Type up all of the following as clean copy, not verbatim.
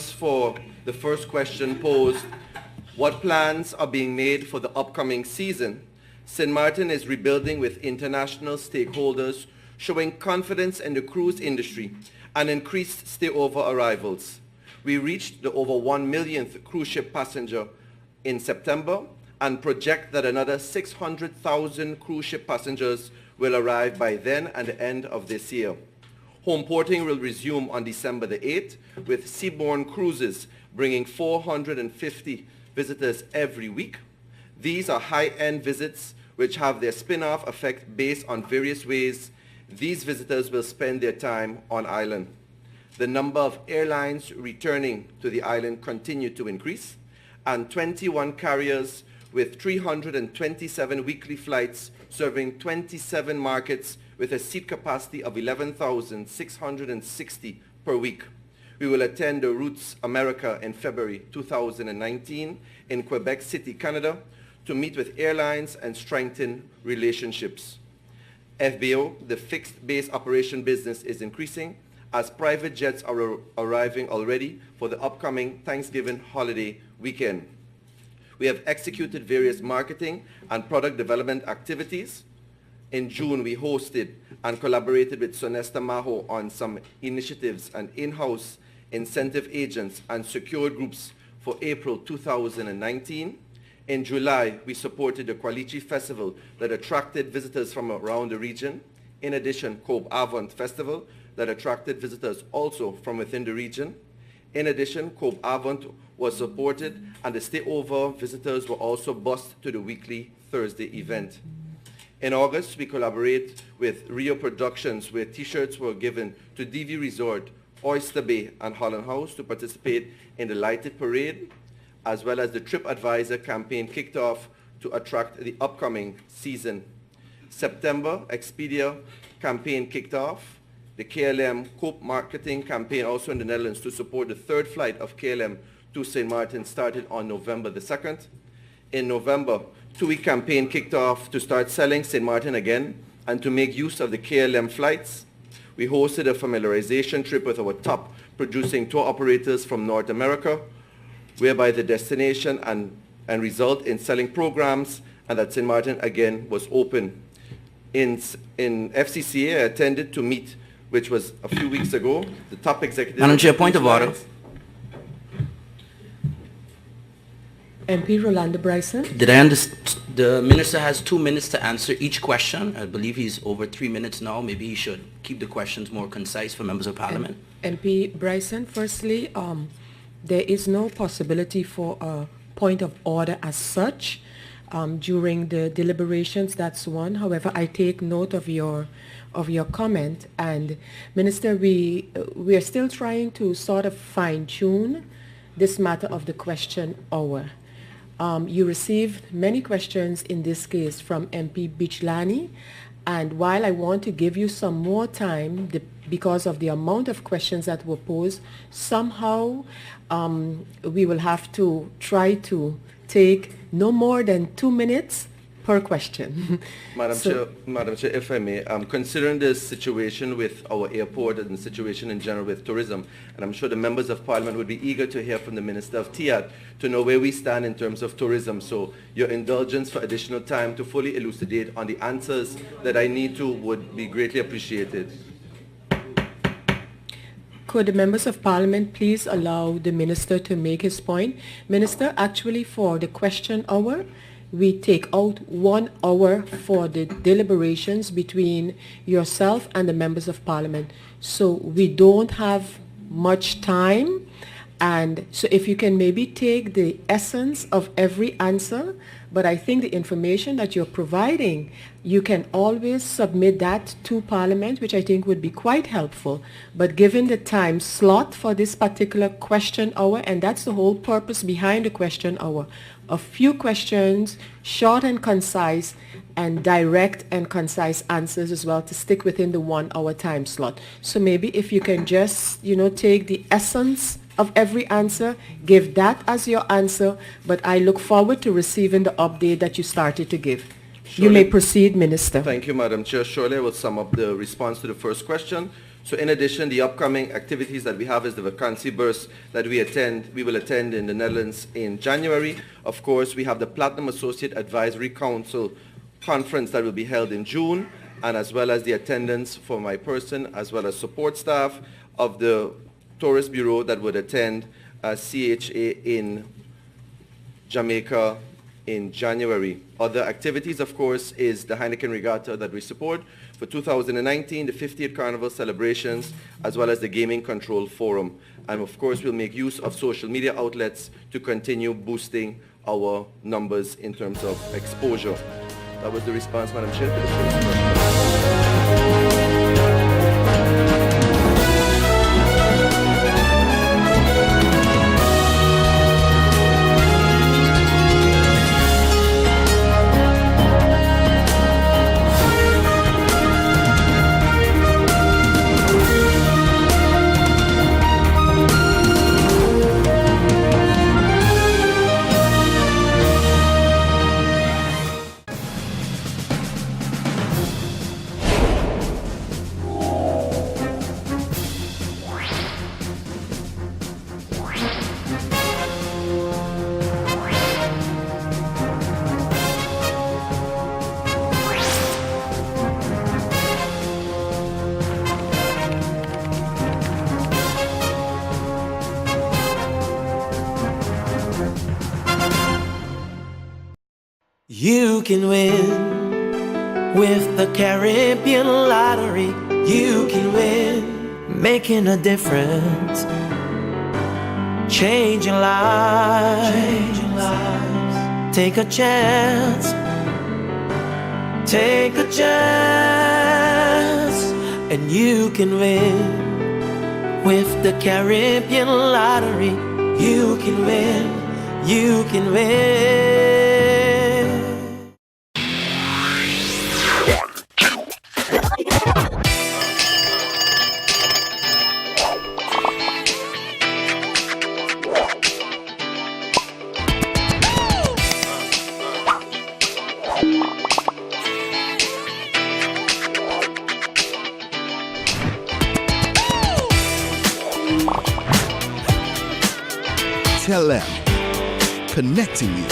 response for the first question posed, what plans are being made for the upcoming season? St. Martin is rebuilding with international stakeholders showing confidence in the cruise industry and increased stayover arrivals. We reached the over 1 millionth cruise ship passenger in September and project that another 600,000 cruise ship passengers will arrive by then and the end of this year. Home porting will resume on December the 8th with seaborne cruises bringing 450 visitors every week. These are high-end visits which have their spin-off effect based on various ways these visitors will spend their time on island. The number of airlines returning to the island continue to increase, and 21 carriers with 327 weekly flights serving 27 markets with a seat capacity of 11,660 per week. We will attend the Roots America in February 2019 in Quebec City, Canada, to meet with airlines and strengthen relationships. FBO, the fixed base operation business, is increasing as private jets are arriving already for the upcoming Thanksgiving holiday weekend. We have executed various marketing and product development activities. In June, we hosted and collaborated with Sonesta Maho on some initiatives and in-house incentive agents and secured groups for April 2019. In July, we supported the Qualichi Festival that attracted visitors from around the region. In addition, Cope Avant Festival that attracted visitors also from within the region. In addition, Cope Avant was supported and the stayover visitors were also bused to the weekly Thursday event. In August, we collaborate with Rio Productions where t-shirts were given to DV Resort, Oyster Bay and Holland House to participate in the Lighted Parade, as well as the TripAdvisor campaign kicked off to attract the upcoming season. September, Expedia campaign kicked off. The KLM Cope marketing campaign also in the Netherlands to support the third flight of KLM to St. Martin started on November the 2nd. In November, two-week campaign kicked off to start selling St. Martin again and to make use of the KLM flights. We hosted a familiarization trip with our top producing tour operators from North America, whereby the destination and result in selling programs and that St. Martin again was open. In FCCA, I attended to meet, which was a few weeks ago, the top executive... Madam Chair, point of order. MP Rolando Bryson. Did I understand? The minister has 2 minutes to answer each question. I believe he's over 3 minutes now. Maybe he should keep the questions more concise for members of parliament. MP Bryson, firstly, there is no possibility for a point of order as such during the deliberations. That's one. However, I take note of your comment, and Minister, we are still trying to sort of fine-tune this matter of the question hour. You received many questions in this case from MP Bichlani, and while I want to give you some more time because of the amount of questions that were posed, somehow we will have to try to take no more than 2 minutes per question. Madam Chair, if I may, considering the situation with our airport and the situation in general with tourism, and I'm sure the members of parliament would be eager to hear from the Minister of TIAT to know where we stand in terms of tourism. So your indulgence for additional time to fully elucidate on the answers that I need to would be greatly appreciated. Could the members of parliament please allow the minister to make his point? Minister, actually for the question hour, we take out 1 hour for the deliberations between yourself and the members of parliament. So we don't have much time. And so if you can maybe take the essence of every answer, but I think the information that you're providing, you can always submit that to Parliament, which I think would be quite helpful. But given the time slot for this particular question hour, and that's the whole purpose behind the question hour, a few questions, short and concise, and direct and concise answers as well to stick within the 1 hour time slot. So maybe if you can just, take the essence of every answer, give that as your answer, but I look forward to receiving the update that you started to give. Surely. You may proceed, Minister. Thank you, Madam Chair. Surely I will sum up the response to the first question. So in addition, the upcoming activities that we have is the vacancy burst that we will attend in the Netherlands in January. Of course, we have the Platinum Associate Advisory Council conference that will be held in June, and as well as the attendance for my person, as well as support staff of the Tourist Bureau that would attend CHA in Jamaica in January. Other activities, of course, is the Heineken Regatta that we support for 2019, the 50th Carnival celebrations, as well as the Gaming Control Forum. And of course, we'll make use of social media outlets to continue boosting our numbers in terms of exposure. That was the response, Madam Chair, to the first question. You can win with the Caribbean Lottery. You can win, making a difference, changing lives. Take a chance, and you can win with the Caribbean Lottery. You can win, you can win. Tell them, connecting you.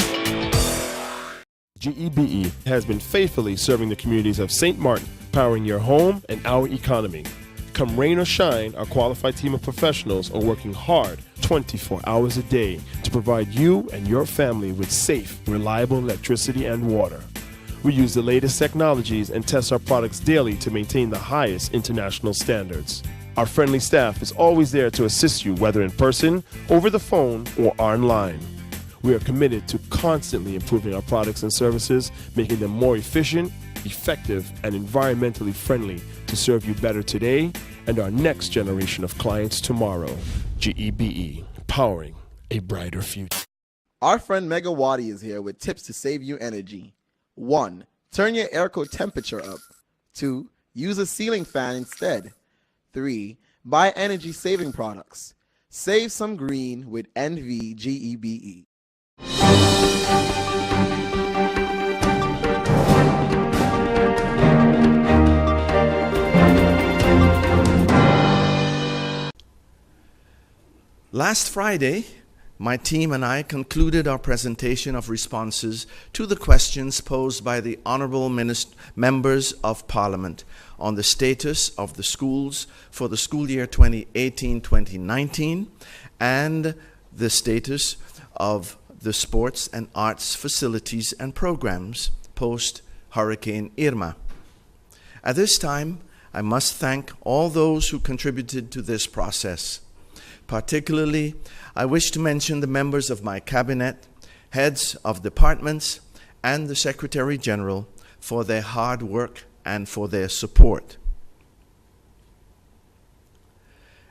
GEBE has been faithfully serving the communities of St. Martin, powering your home and our economy. Come rain or shine, our qualified team of professionals are working hard 24 hours a day to provide you and your family with safe, reliable electricity and water. We use the latest technologies and test our products daily to maintain the highest international standards. Our friendly staff is always there to assist you, whether in person, over the phone, or online. We are committed to constantly improving our products and services, making them more efficient, effective, and environmentally friendly to serve you better today and our next generation of clients tomorrow. GEBE, powering a brighter future. Our friend Megawati is here with tips to save you energy. 1. Turn your airco temperature up. 2. Use a ceiling fan instead. 3. Buy energy-saving products. Save some green with NVGEBE. Last Friday, my team and I concluded our presentation of responses to the questions posed by the Honourable Members of Parliament on the status of the schools for the school year 2018-2019 and the status of the sports and arts facilities and programs post-Hurricane Irma. At this time, I must thank all those who contributed to this process. Particularly, I wish to mention the members of my cabinet, heads of departments, and the Secretary General for their hard work and for their support.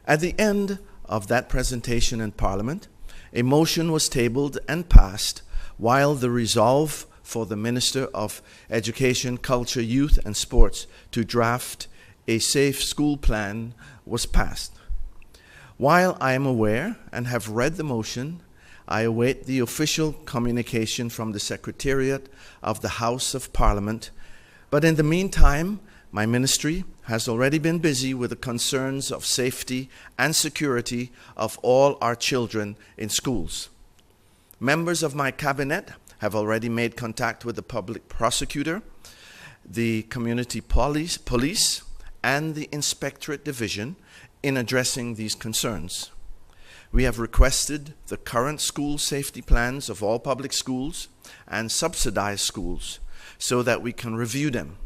At the end of that presentation in Parliament, a motion was tabled and passed while the resolve for the Minister of Education, Culture, Youth and Sports to draft a safe school plan was passed. While I am aware and have read the motion, I await the official communication from the Secretariat of the House of Parliament, but in the meantime, My ministry has already been busy with the concerns of safety and security of all our children in schools. Members of my cabinet have already made contact with the public prosecutor, the community police, and the Inspectorate Division in addressing these concerns. We have requested the current school safety plans of all public schools and subsidized schools so that we can review them.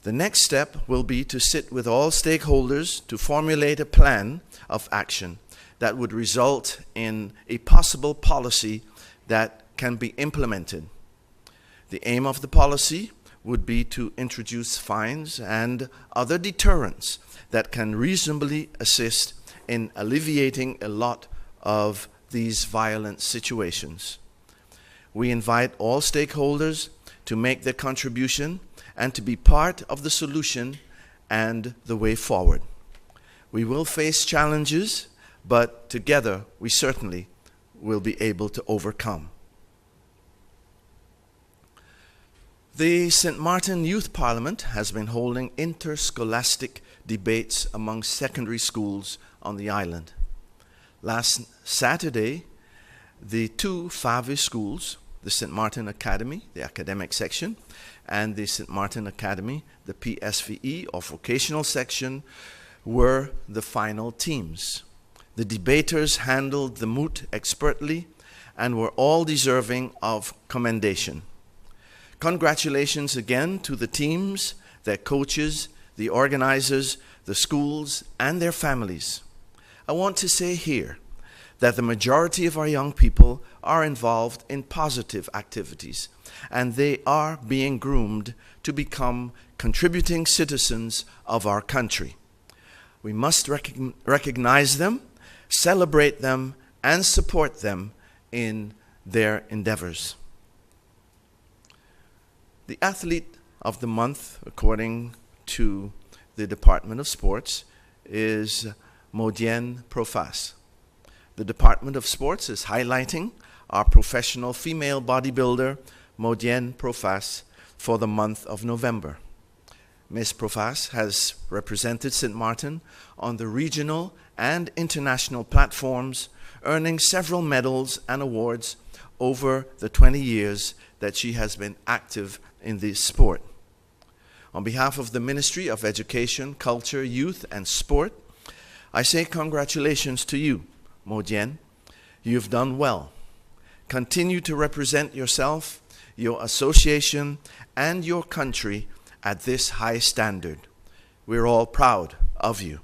The next step will be to sit with all stakeholders to formulate a plan of action that would result in a possible policy that can be implemented. The aim of the policy would be to introduce fines and other deterrents that can reasonably assist in alleviating a lot of these violent situations. We invite all stakeholders to make their contribution and to be part of the solution and the way forward. We will face challenges, but together we certainly will be able to overcome. The St. Martin Youth Parliament has been holding interscholastic debates among secondary schools on the island. Last Saturday, the two FAVE schools, the St. Martin Academy, the academic section, and the St. Martin Academy, the PSVE or vocational section, were the final teams. The debaters handled the moot expertly and were all deserving of commendation. Congratulations again to the teams, their coaches, the organizers, the schools, and their families. I want to say here that the majority of our young people are involved in positive activities, and they are being groomed to become contributing citizens of our country. We must recognize them, celebrate them, and support them in their endeavors. The athlete of the month, according to the Department of Sports, is Modienne Profas. The Department of Sports is highlighting our professional female bodybuilder, Modienne Profas, for the month of November. Ms. Profas has represented St. Martin on the regional and international platforms, earning several medals and awards over the 20 years that she has been active in this sport. On behalf of the Ministry of Education, Culture, Youth, and Sport, I say congratulations to you, Modienne. You've done well. Continue to represent yourself, your association, and your country at this high standard. We're all proud of you.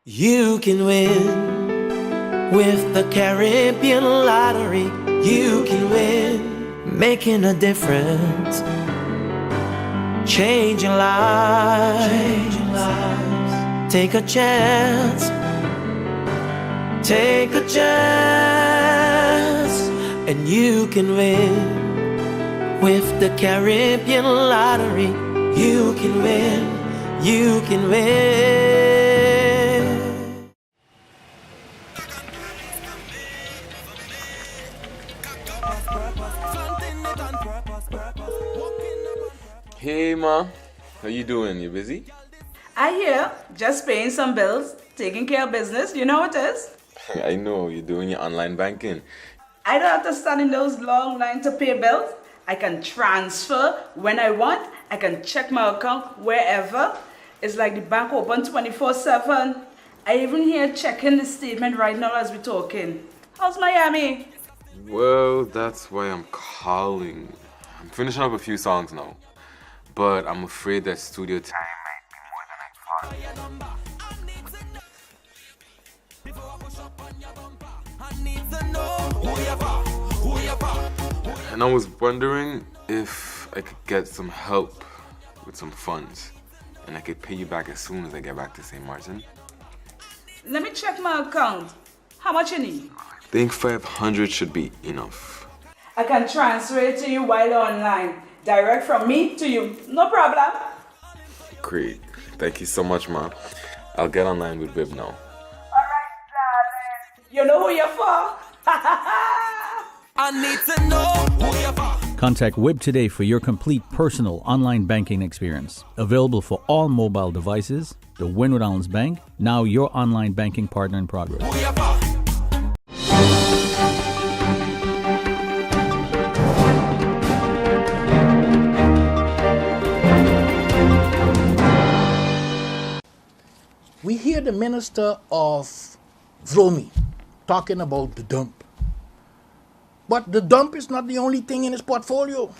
You can win with the Caribbean lottery. You can win, making a difference, changing lives. Take a chance, take a chance, and you can win with the Caribbean lottery. You can win, you can win. Hey ma, how you doing? You busy? I hear, just paying some bills, taking care of business, you know what it is? I know, you're doing your online banking. I don't have to stand in those long lines to pay bills. I can transfer when I want. I can check my account wherever. It's like the bank open 24/7. I even here checking the statement right now as we're talking. How's Miami? Well, that's why I'm calling. I'm finishing up a few songs now, but I'm afraid that studio time might be more than I thought. And I was wondering if I could get some help with some funds, and I could pay you back as soon as I get back to St. Martin. Let me check my account. How much you need? I think 500 should be enough. I can transfer it to you while online. Direct from me to you. No problem. Great. Thank you so much, Ma. I'll get online with Viv now. Alright, darling. You know who you're for? I need to know who you're for. Contact WIB today for your complete personal online banking experience. Available for all mobile devices. The Wynwood Islands Bank, now your online banking partner in progress. We hear the Minister of Vromi talking about the dump. But the dump is not the only thing in his portfolio.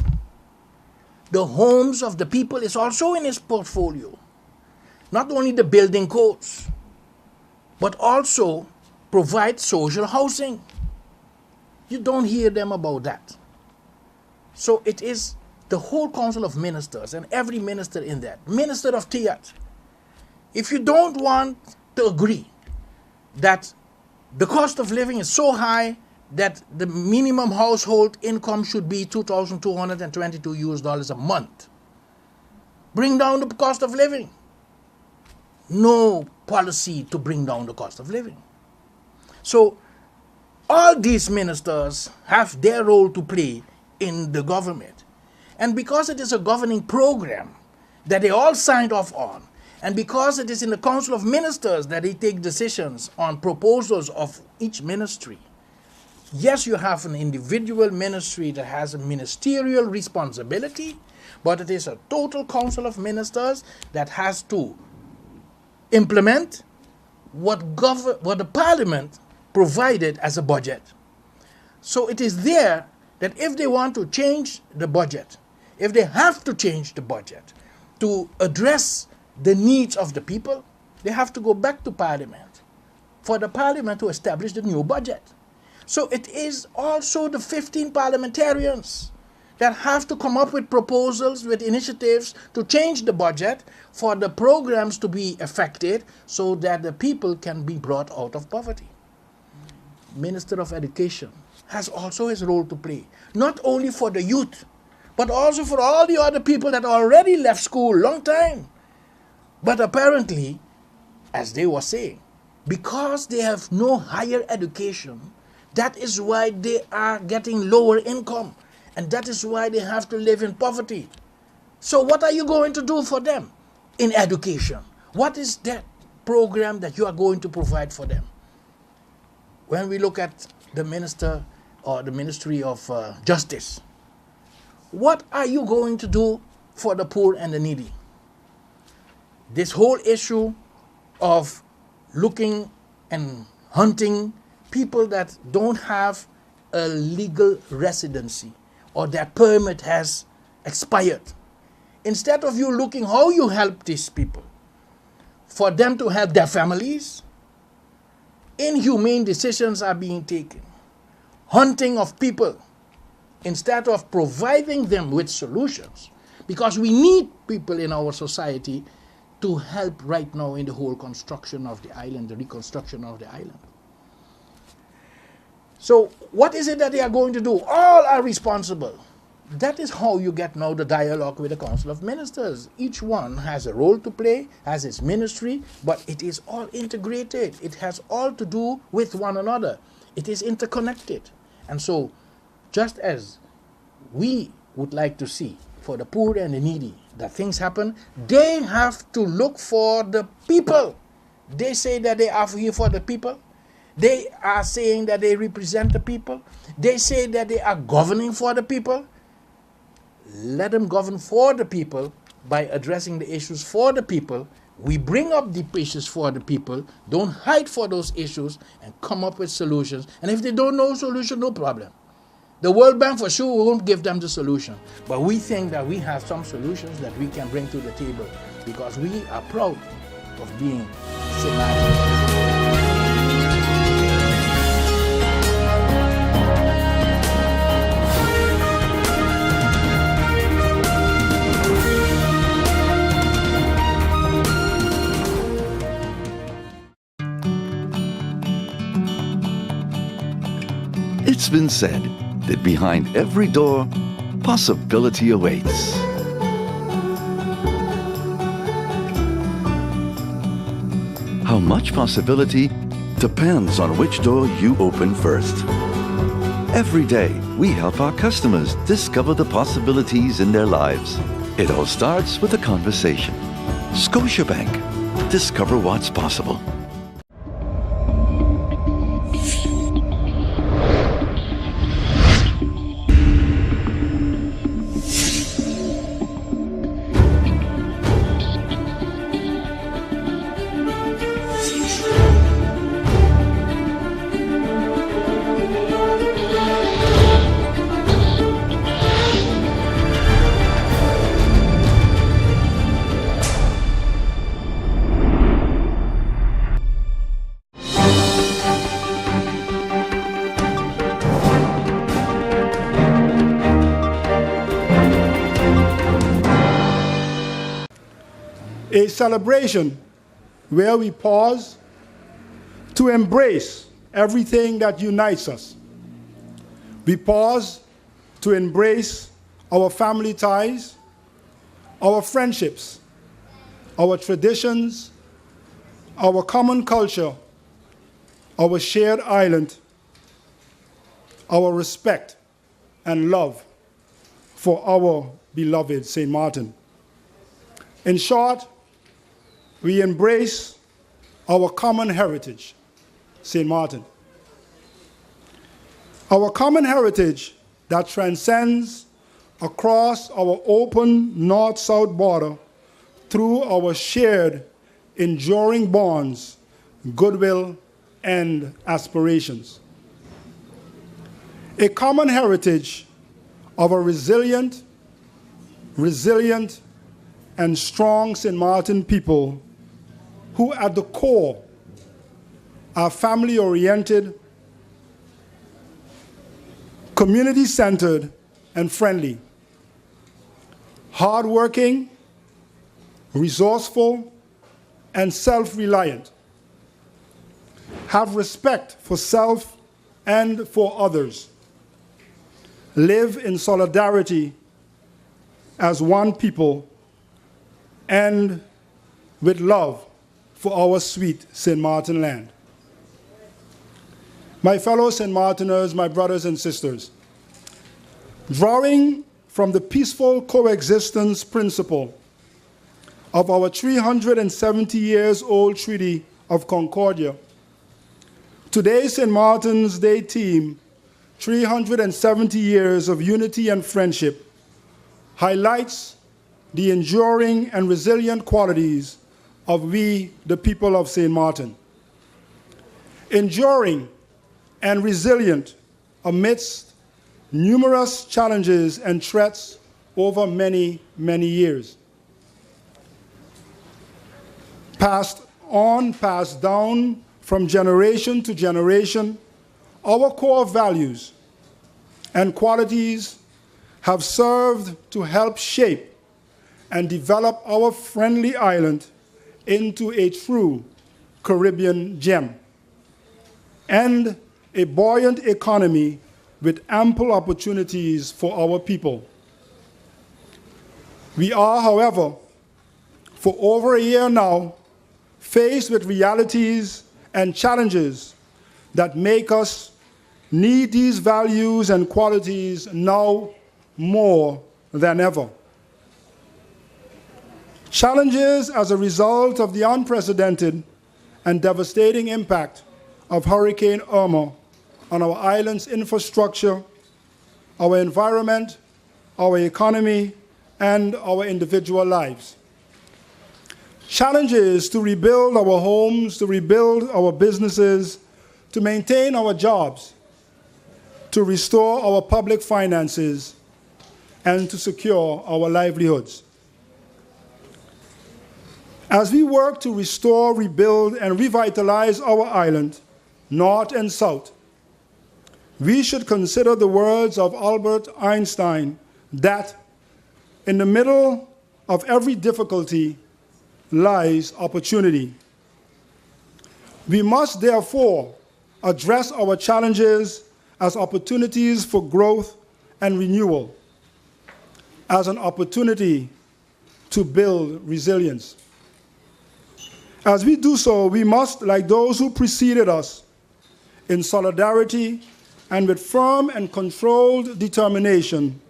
The homes of the people is also in his portfolio. Not only the building codes, but also provide social housing. You don't hear them about that. So it is the whole Council of Ministers and every minister in that. Minister of Tiat, if you don't want to agree that the cost of living is so high that the minimum household income should be $2,222 a month, bring down the cost of living. No policy to bring down the cost of living. So all these ministers have their role to play in the government. And because it is a governing program that they all signed off on, and because it is in the Council of Ministers that they take decisions on proposals of each ministry, yes, you have an individual ministry that has a ministerial responsibility, but it is a total Council of Ministers that has to implement what the Parliament provided as a budget. So it is there that if they want to change the budget, if they have to change the budget to address the needs of the people, they have to go back to Parliament for the Parliament to establish the new budget. So it is also the 15 parliamentarians that have to come up with proposals, with initiatives to change the budget for the programs to be effected so that the people can be brought out of poverty. Minister of Education has also his role to play, not only for the youth, but also for all the other people that already left school long time. But apparently, as they were saying, because they have no higher education, that is why they are getting lower income. And that is why they have to live in poverty. So what are you going to do for them in education? What is that program that you are going to provide for them? When we look at the minister or the Ministry of Justice, what are you going to do for the poor and the needy? This whole issue of looking and hunting people that don't have a legal residency or their permit has expired. Instead of you looking how you help these people, for them to help their families, inhumane decisions are being taken. Hunting of people, instead of providing them with solutions. Because we need people in our society to help right now in the whole construction of the island, the reconstruction of the island. So what is it that they are going to do? All are responsible. That is how you get now the dialogue with the Council of Ministers. Each one has a role to play, has its ministry, but it is all integrated. It has all to do with one another. It is interconnected. And so, just as we would like to see for the poor and the needy that things happen, they have to look for the people. They say that they are here for the people. They are saying that they represent the people. They say that they are governing for the people. Let them govern for the people by addressing the issues for the people, We bring up the issues for the people, don't hide for those issues, and come up with solutions. And if they don't know solution, no problem. The World Bank for sure won't give them the solution. But we think that we have some solutions that we can bring to the table because we are proud of being St. Martin. It's been said that behind every door, possibility awaits. How much possibility depends on which door you open first. Every day, we help our customers discover the possibilities in their lives. It all starts with a conversation. Scotiabank. Discover what's possible. A celebration where we pause to embrace everything that unites us. We pause to embrace our family ties, our friendships, our traditions, our common culture, our shared island, our respect and love for our beloved St. Martin. In short, we embrace our common heritage, St. Martin. Our common heritage that transcends across our open north-south border through our shared enduring bonds, goodwill, and aspirations. A common heritage of a resilient, and strong St. Martin people who at the core are family-oriented, community-centered, and friendly, hardworking, resourceful, and self-reliant, have respect for self and for others, live in solidarity as one people, and with love for our sweet St. Martin land. My fellow St. Martiners, my brothers and sisters, drawing from the peaceful coexistence principle of our 370 years old Treaty of Concordia, today's St. Martin's Day theme, 370 years of unity and friendship, highlights the enduring and resilient qualities of we, the people of St. Martin. Enduring and resilient amidst numerous challenges and threats over many, many years. Passed down from generation to generation, our core values and qualities have served to help shape and develop our friendly island into a true Caribbean gem and a buoyant economy with ample opportunities for our people. We are, however, for over a year now, faced with realities and challenges that make us need these values and qualities now more than ever. Challenges as a result of the unprecedented and devastating impact of Hurricane Irma on our island's infrastructure, our environment, our economy, and our individual lives. challenges to rebuild our homes, to rebuild our businesses, to maintain our jobs, to restore our public finances, and to secure our livelihoods. As we work to restore, rebuild, and revitalize our island, north and south, we should consider the words of Albert Einstein that in the middle of every difficulty lies opportunity. We must therefore address our challenges as opportunities for growth and renewal, as an opportunity to build resilience. As we do so, we must, like those who preceded us, in solidarity and with firm and controlled determination,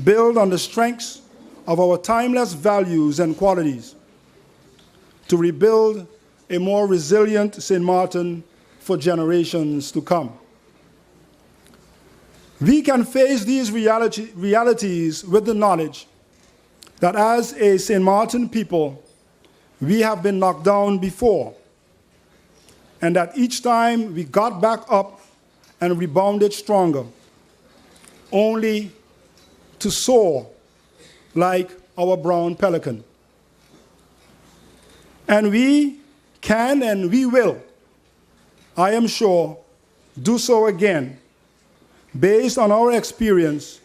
build on the strengths of our timeless values and qualities to rebuild a more resilient St. Martin for generations to come. We can face these realities with the knowledge that as a St. Martin people, we have been knocked down before, and that each time we got back up and rebounded stronger, only to soar like our brown pelican. And we can and we will, I am sure, do so again, based on our experience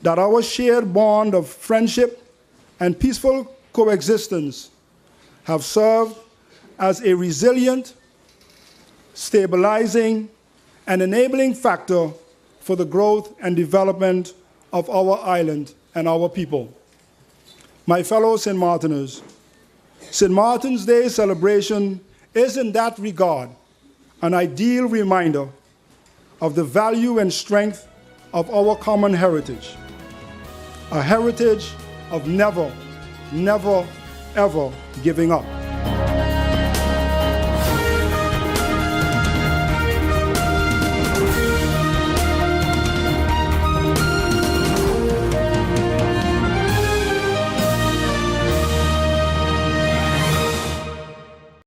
that our shared bond of friendship and peaceful coexistence have served as a resilient, stabilizing, and enabling factor for the growth and development of our island and our people. My fellow St. Martiners, St. Martin's Day celebration is in that regard an ideal reminder of the value and strength of our common heritage, a heritage of never, never, ever giving up.